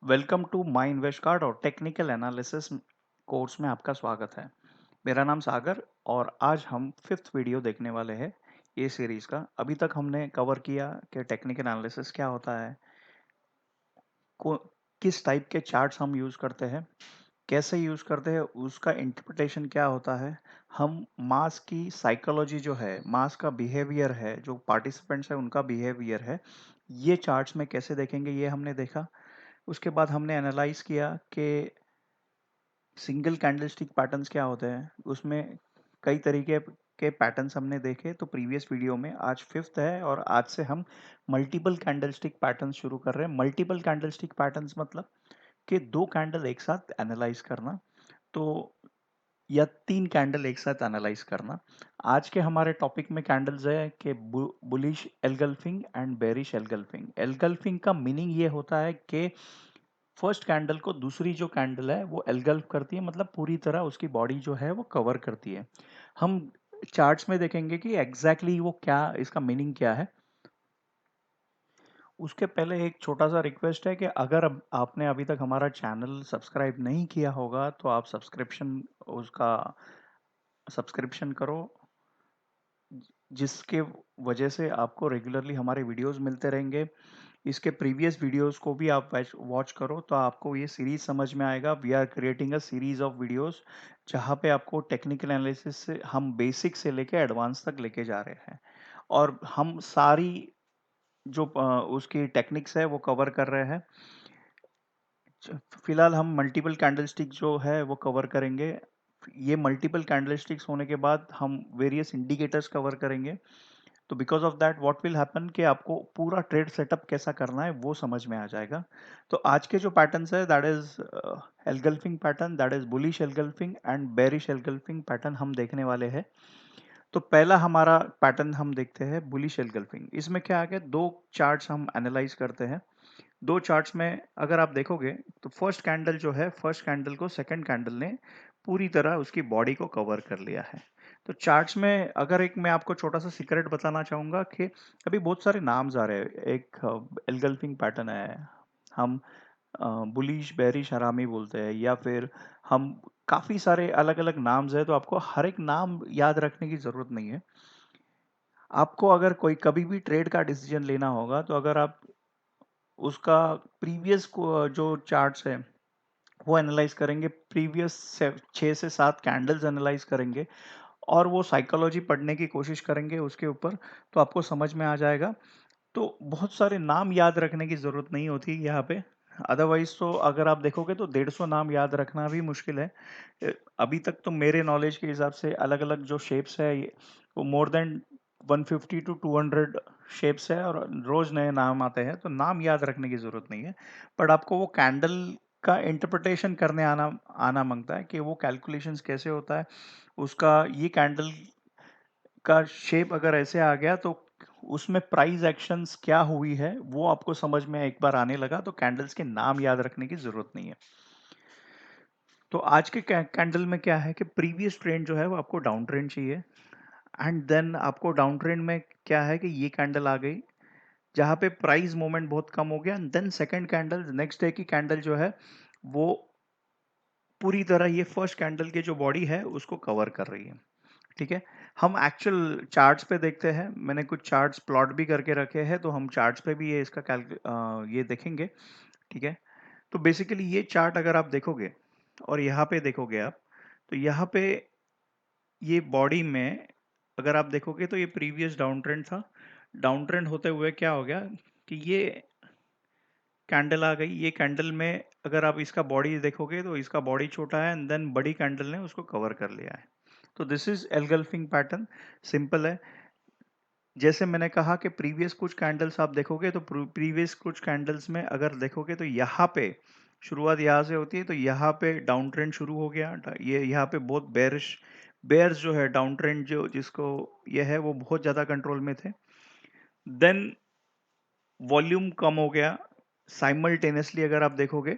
Welcome to my invest card और technical analysis course में आपका स्वागत है। मेरा नाम सागर और आज हम फिफ्थ वीडियो देखने वाले हैं ये सीरीज का। अभी तक हमने कवर किया कि टेक्निकल एनालिसिस क्या होता है, को किस टाइप के चार्ट्स हम यूज़ करते हैं, कैसे यूज़ करते हैं, उसका इंटरप्रिटेशन क्या होता है। हम मास की साइकोलॉजी जो है, मास का बिहेवियर है, जो पार्टिसिपेंट्स है उनका बिहेवियर है, ये चार्ट्स में कैसे देखेंगे ये हमने देखा। उसके बाद हमने एनालाइज किया कि सिंगल कैंडलस्टिक पैटर्न्स क्या होते हैं, उसमें कई तरीके के पैटर्न्स हमने देखे। तो प्रीवियस वीडियो में आज फिफ्थ है और आज से हम मल्टीपल कैंडलस्टिक पैटर्न्स शुरू कर रहे हैं। मल्टीपल कैंडलस्टिक पैटर्न्स मतलब कि दो कैंडल एक साथ एनालाइज करना, तो या तीन कैंडल एक साथ एनालाइज करना। आज के हमारे टॉपिक में कैंडल्स है कि बुलिश एलगल्फिंग एंड बेरिश एलगल्फिंग। एलगल्फिंग का मीनिंग ये होता है कि फर्स्ट कैंडल को दूसरी जो कैंडल है वो एलगल्फ करती है, मतलब पूरी तरह उसकी बॉडी जो है वो कवर करती है। हम चार्ट्स में देखेंगे कि एग्जैक्टली वो क्या, इसका मीनिंग क्या है। उसके पहले एक छोटा सा रिक्वेस्ट है कि अगर अब आपने अभी तक हमारा चैनल सब्सक्राइब नहीं किया होगा तो आप उसका सब्सक्रिप्शन करो, जिसके वजह से आपको रेगुलरली हमारे वीडियोस मिलते रहेंगे। इसके प्रीवियस वीडियोस को भी आप वॉच करो तो आपको ये सीरीज समझ में आएगा। We are creating a series of videos जहाँ पे आपको टेक्निकल एनालिसिस से हम बेसिक से लेके एडवांस तक लेके जा रहे हैं, और हम सारी जो उसकी टेक्निक्स है वो कवर कर रहे हैं। फिलहाल हम मल्टीपल कैंडलस्टिक जो है वो कवर करेंगे। ये मल्टीपल कैंडलस्टिक्स होने के बाद हम वेरियस इंडिकेटर्स कवर करेंगे। तो because of that what will happen कि आपको पूरा ट्रेड सेटअप कैसा करना है वो समझ में आ जाएगा। तो आज के जो पैटर्न्स है that is engulfing pattern, that is bullish engulfing and bearish engulfing pattern हम देखने वाले हैं। तो पहला हमारा पैटर्न हम देखते हैं बुलिश एलगल्फिंग। इसमें क्या आ गया, दो चार्ट्स हम एनालाइज करते हैं। दो चार्ट्स में अगर आप देखोगे तो फर्स्ट कैंडल जो है, फर्स्ट कैंडल को सेकंड कैंडल ने पूरी तरह उसकी बॉडी को कवर कर लिया है। तो चार्ट्स में अगर एक मैं आपको छोटा सा सीक्रेट बताना चाहूंगा कि अभी बहुत सारे नाम्स आ रहे हैं। एक एलगल्फिंग पैटर्न है, हम बुलिश बेरिश हरामी बोलते हैं, या फिर हम काफी सारे अलग अलग नाम्स है। तो आपको हर एक नाम याद रखने की जरूरत नहीं है। आपको अगर कोई कभी भी ट्रेड का डिसीजन लेना होगा तो अगर आप उसका प्रीवियस जो चार्ट्स है वो एनालाइज करेंगे, प्रीवियस 6 से 7 कैंडल्स एनालाइज करेंगे और वो साइकोलॉजी पढ़ने की कोशिश करेंगे उसके ऊपर, तो आपको समझ में आ जाएगा। तो बहुत सारे नाम याद रखने की जरूरत नहीं होती यहाँ पे। अदरवाइज तो अगर आप देखोगे तो 150 नाम याद रखना भी मुश्किल है। अभी तक तो मेरे नॉलेज के हिसाब से अलग अलग जो शेप्स है वो मोर देन 150 टू 200 शेप्स है, और रोज नए नाम आते हैं, तो नाम याद रखने की जरूरत नहीं है। बट आपको वो कैंडल का इंटरप्रिटेशन करने आना आना मांगता है कि वो कैलकुलेशंस कैसे होता है उसका। ये कैंडल का शेप अगर ऐसे आ गया तो उसमें प्राइस एक्शंस क्या हुई है वो आपको समझ में एक बार आने लगा, तो कैंडल्स के नाम याद रखने की जरूरत नहीं है। तो आज के कैंडल में क्या है कि प्रीवियस ट्रेंड जो है वो आपको डाउन ट्रेंड चाहिए, एंड देन आपको डाउन ट्रेंड में क्या है कि ये कैंडल आ गई जहां पे प्राइस मूवमेंट बहुत कम हो गया, and then second candle, next day की कैंडल जो है वो पूरी तरह ये फर्स्ट कैंडल की जो बॉडी है उसको कवर कर रही है। ठीक है, हम एक्चुअल चार्ट्स पे देखते हैं। मैंने कुछ चार्ट्स प्लॉट भी करके रखे हैं, तो हम चार्ट्स पे भी ये इसका ये देखेंगे। ठीक है, तो बेसिकली ये चार्ट अगर आप देखोगे और यहाँ पे देखोगे आप, तो यहाँ पे ये बॉडी में अगर आप देखोगे तो ये प्रीवियस डाउन ट्रेंड था। डाउन ट्रेंड होते हुए क्या हो गया कि ये कैंडल आ गई। ये कैंडल में अगर आप इसका बॉडी देखोगे तो इसका बॉडी छोटा है, एंड देन बड़ी कैंडल ने उसको कवर कर लिया है। तो this is engulfing pattern, simple है। जैसे मैंने कहा कि प्रीवियस कुछ कैंडल्स आप देखोगे तो प्रीवियस कुछ कैंडल्स में अगर देखोगे तो यहाँ पे शुरुआत यहाँ से होती है, तो यहाँ पे डाउन ट्रेंड शुरू हो गया। ये यहाँ पे बहुत बेयरिश, बेयर्स जो है डाउन ट्रेंड जो जिसको ये है वो बहुत ज़्यादा कंट्रोल में थे। देन वॉल्यूम कम हो गया साइमल्टेनियसली अगर आप देखोगे,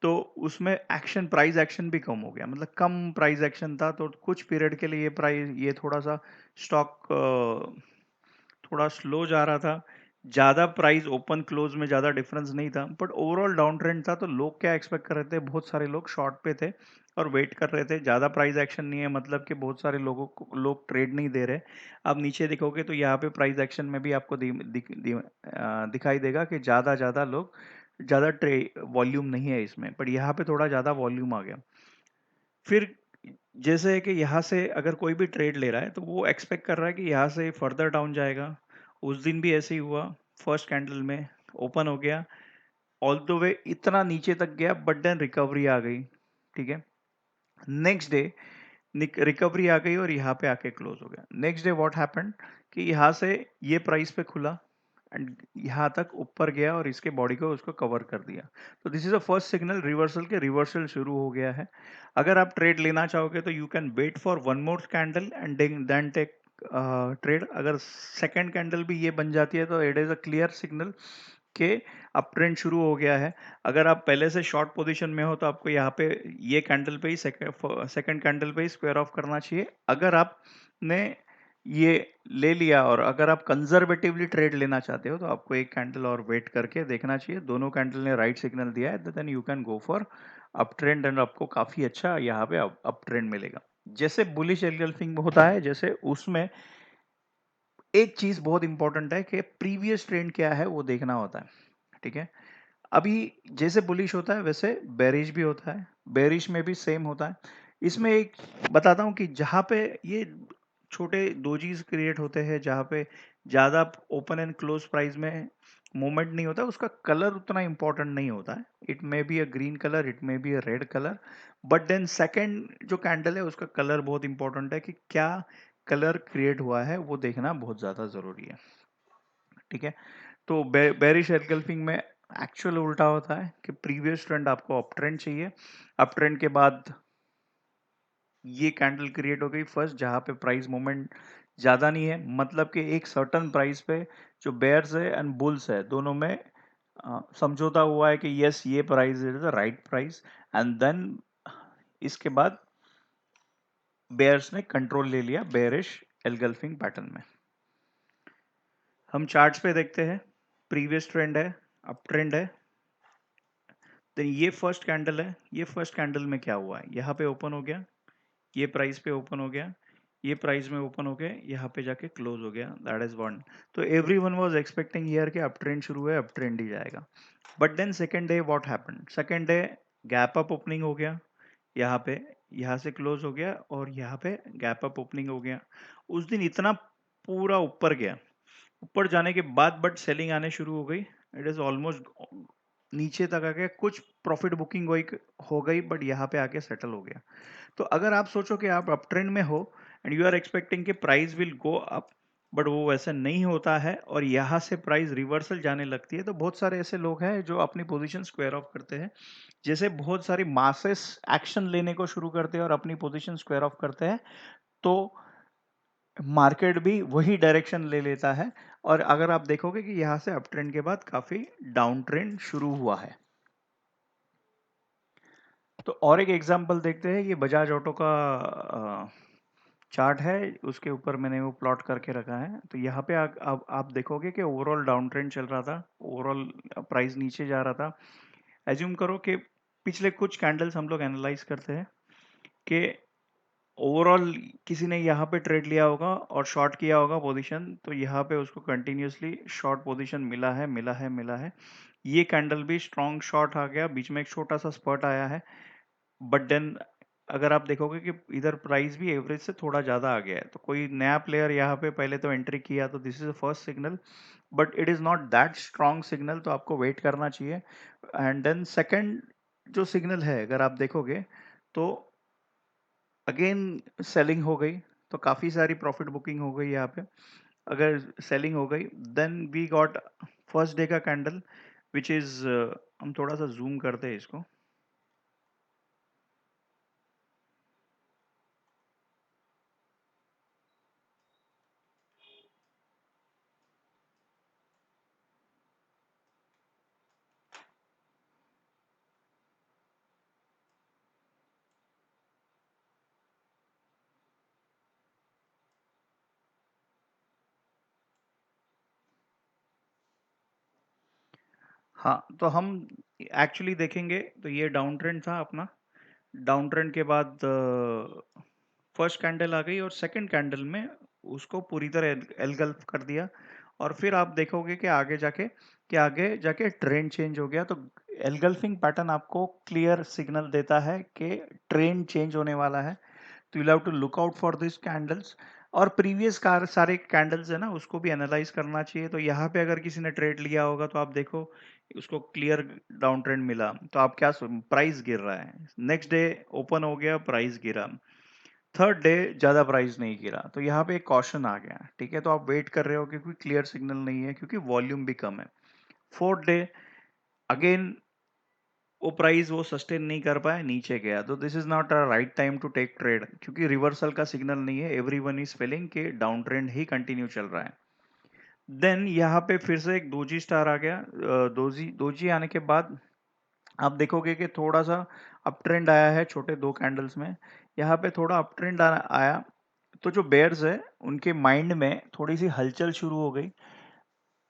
तो उसमें एक्शन, प्राइस एक्शन भी कम हो गया, मतलब कम प्राइस एक्शन था। तो कुछ पीरियड के लिए ये प्राइस, ये थोड़ा सा स्टॉक थोड़ा स्लो जा रहा था। ज़्यादा प्राइस ओपन क्लोज में ज़्यादा डिफरेंस नहीं था, बट ओवरऑल डाउन ट्रेंड था। तो लोग क्या एक्सपेक्ट कर रहे थे, बहुत सारे लोग शॉर्ट पे थे और वेट कर रहे थे। ज़्यादा प्राइस एक्शन नहीं है, मतलब कि बहुत सारे लोगों को लोग ट्रेड नहीं दे रहे। अब नीचे देखोगे तो यहाँ पे प्राइस एक्शन में भी आपको दिखाई देगा कि ज़्यादा लोग ज़्यादा ट्रे वॉल्यूम नहीं है इसमें, पर यहाँ पे थोड़ा ज़्यादा वॉल्यूम आ गया। फिर जैसे है कि यहाँ से अगर कोई भी ट्रेड ले रहा है तो वो एक्सपेक्ट कर रहा है कि यहाँ से फर्दर डाउन जाएगा। उस दिन भी ऐसे ही हुआ, फर्स्ट कैंडल में ओपन हो गया, ऑल द वे इतना नीचे तक गया, बट देन रिकवरी आ गई। ठीक है, नेक्स्ट डे रिकवरी आ गई और यहाँ पे आके क्लोज हो गया। नेक्स्ट डे व्हाट हैपेंड कि यहाँ से ये प्राइस पे खुला एंड यहाँ तक ऊपर गया और इसके बॉडी को उसको कवर कर दिया। तो this is the first signal reversal के, रिवर्सल शुरू हो गया है। अगर आप ट्रेड लेना चाहोगे तो you can wait for one more candle and then take trade. अगर सेकेंड कैंडल भी ये बन जाती है तो it is a clear signal के अप ट्रेंड शुरू हो गया है। अगर आप पहले से शॉर्ट पोजीशन में हो तो आपको यहाँ पे ये कैंडल पे ही सेकेंड कैंडल पे ही स्क्वायर ऑफ करना चाहिए। अगर आपने ये ले लिया और अगर आप कंजर्वेटिवली ट्रेड लेना चाहते हो तो आपको एक कैंडल और वेट करके देखना चाहिए। दोनों कैंडल ने राइट सिग्नल दिया है, then you can go for up trend एंड आपको काफी अच्छा यहाँ पे अप ट्रेंड मिलेगा। जैसे बुलिश एंगल्फिंग में होता है, जैसे उसमें एक चीज बहुत इंपॉर्टेंट है कि प्रीवियस ट्रेंड क्या है वो देखना होता है। ठीक है, अभी जैसे बुलिश होता है वैसे बेरिश भी होता है, बेरिश में भी सेम होता है। इसमें एक बताता हूँ कि जहाँ पे ये छोटे डोजीज क्रिएट होते हैं, जहाँ पे ज़्यादा ओपन एंड क्लोज प्राइस में मूवमेंट नहीं होता, उसका कलर उतना इंपॉर्टेंट नहीं होता है। It may be a green colour, it may be a red colour, but then second जो कैंडल है उसका कलर बहुत इंपॉर्टेंट है कि क्या कलर क्रिएट हुआ है, वो देखना बहुत ज़्यादा ज़रूरी है। ठीक है, तो बेरिश एनगल्फिंग में एक्चुअल उल्टा होता है कि प्रीवियस ट्रेंड आपको अप ट्रेंड चाहिए। अप ट्रेंड के बाद ये कैंडल क्रिएट हो गई फर्स्ट, जहां पे प्राइस मूवमेंट ज्यादा नहीं है, मतलब कि एक सर्टन प्राइस पे जो बेयर्स है एंड बुल्स है दोनों में समझौता हुआ है कि यस ये price is the right price, and then इसके बाद बेयर्स ने कंट्रोल ले लिया बेयरिश एनगल्फिंग पैटर्न में। हम चार्ट्स पे देखते हैं, प्रीवियस ट्रेंड है, अप ट्रेंड है। तो ये फर्स्ट कैंडल है, ये फर्स्ट कैंडल में क्या हुआ है, यहाँ पे ओपन हो गया, ये प्राइस पे ओपन हो गया, ये प्राइस में ओपन हो गया, यहाँ पे जाके क्लोज हो गया, दैट इज वन। तो every one was expecting here कि अप ट्रेंड शुरू है, अप ट्रेंड ही जाएगा। But then second day what happened, second day gap up opening हो गया, यहाँ पे यहाँ से क्लोज हो गया और यहाँ पे गैप अप ओपनिंग हो गया। उस दिन इतना पूरा ऊपर गया, ऊपर जाने के बाद बट सेलिंग आने शुरू हो गई। इट इज ऑलमोस्ट नीचे तक आ गया, कुछ प्रॉफिट बुकिंग हो गई, बट यहाँ पे आके सेटल हो गया। तो अगर आप सोचो कि आप अप ट्रेंड में हो एंड यू आर एक्सपेक्टिंग कि price will go up, but वो वैसा नहीं होता है और यहाँ से प्राइस रिवर्सल जाने लगती है, तो बहुत सारे ऐसे लोग हैं जो अपनी पोजीशन स्क्वायर ऑफ करते हैं। जैसे बहुत सारी मासेस एक्शन लेने को शुरू करते हैं और अपनी पोजीशन स्क्वायर ऑफ करते हैं, तो मार्केट भी वही डायरेक्शन ले लेता है। और अगर आप देखोगे कि यहाँ से अप ट्रेंड के बाद काफी डाउन ट्रेंड शुरू हुआ है। तो और एक एग्जांपल देखते हैं, ये बजाज ऑटो का चार्ट है, उसके ऊपर मैंने वो प्लॉट करके रखा है। तो यहाँ पे आप देखोगे कि ओवरऑल डाउन ट्रेंड चल रहा था, ओवरऑल प्राइस नीचे जा रहा था। एज्यूम करो कि पिछले कुछ कैंडल्स हम लोग एनालाइज करते हैं कि ओवरऑल किसी ने यहाँ पे ट्रेड लिया होगा और शॉर्ट किया होगा पोजीशन, तो यहाँ पे उसको कंटिन्यूअसली शॉर्ट पोजीशन मिला है, मिला है, मिला है। ये कैंडल भी स्ट्रॉन्ग शॉर्ट आ गया, बीच में एक छोटा सा स्पॉट आया है, बट देन अगर आप देखोगे कि इधर प्राइस भी एवरेज से थोड़ा ज्यादा आ गया है, तो कोई नया प्लेयर यहाँ पे पहले तो एंट्री किया, तो this is the first signal, but it is not that strong signal, तो आपको वेट करना चाहिए। एंड देन सेकंड जो सिग्नल है अगर आप देखोगे तो अगेन सेलिंग हो गई, तो काफी सारी प्रॉफिट बुकिंग हो गई यहाँ पे। अगर सेलिंग हो गई then we got first day का कैंडल विच इज, हम थोड़ा सा जूम करते हैं इसको। हाँ, तो हम एक्चुअली देखेंगे तो ये डाउन ट्रेंड था अपना। डाउन ट्रेंड के बाद फर्स्ट कैंडल आ गई और सेकंड कैंडल में उसको पूरी तरह एलगल्फ कर दिया। और फिर आप देखोगे कि आगे जाके ट्रेंड चेंज हो गया। तो एलगल्फिंग पैटर्न आपको क्लियर सिग्नल देता है कि ट्रेंड चेंज होने वाला है। तो you have to look out for this candles. और प्रीवियस कार सारे कैंडल्स है ना, उसको भी एनालाइज करना चाहिए। तो यहाँ पे अगर किसी ने ट्रेड लिया होगा तो आप देखो उसको क्लियर डाउन ट्रेंड मिला, तो आप क्या प्राइस गिर रहा है। नेक्स्ट डे ओपन हो गया, प्राइस गिरा। थर्ड डे ज्यादा प्राइस नहीं गिरा, तो यहाँ पे एक कॉशन आ गया। ठीक है, तो आप वेट कर रहे हो कि कोई क्लियर सिग्नल नहीं है क्योंकि वॉल्यूम भी कम है। फोर्थ डे अगेन वो सस्टेन नहीं कर पाया, नीचे गया। तो this is not a right time to take trade, क्योंकि रिवर्सल का सिग्नल नहीं है। एवरीवन इज फीलिंग कि डाउन ट्रेंड ही कंटिन्यू चल रहा है। देन यहाँ पे फिर से एक दोजी स्टार आ गया। दोजी दोजी आने के बाद आप देखोगे कि थोड़ा सा अप ट्रेंड आया है छोटे दो कैंडल्स में। यहाँ पे थोड़ा अप ट्रेंड आया, तो जो बेयर्स है उनके माइंड में थोड़ी सी हलचल शुरू हो गई।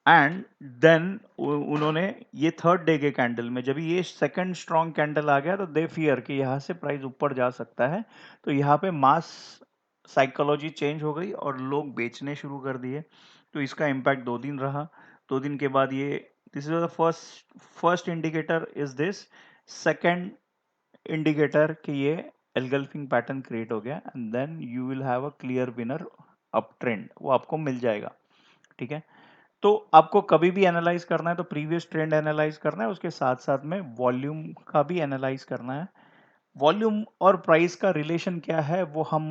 एंड देन उन्होंने ये थर्ड डे के कैंडल में जब ये सेकंड स्ट्रॉन्ग कैंडल आ गया, तो दे फियर कि यहाँ से प्राइस ऊपर जा सकता है। तो यहाँ पे मास साइकोलॉजी चेंज हो गई और लोग बेचने शुरू कर दिए। तो इसका इम्पैक्ट 2 दिन रहा। 2 दिन के बाद ये this is the first indicator is this. Second indicator कि ये एलगल्फिंग पैटर्न क्रिएट हो गया, and then you will have a clear winner up trend, वो आपको मिल जाएगा। ठीक है, तो आपको कभी भी एनालाइज करना है तो प्रीवियस ट्रेंड एनालाइज करना है, उसके साथ साथ में वॉल्यूम का भी एनालाइज करना है। वॉल्यूम और प्राइस का रिलेशन क्या है वो हम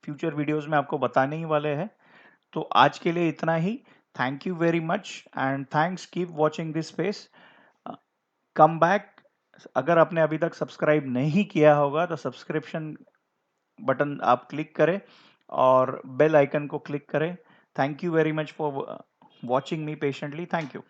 फ्यूचर वीडियोस में आपको बताने ही वाले हैं। तो आज के लिए इतना ही। Thank you very much and thanks, keep watching this space. Come back. अगर आपने अभी तक सब्सक्राइब नहीं किया होगा तो सब्सक्रिप्शन बटन आप क्लिक करें और बेल आइकन को क्लिक करें। Thank you very much for watching me patiently. Thank you.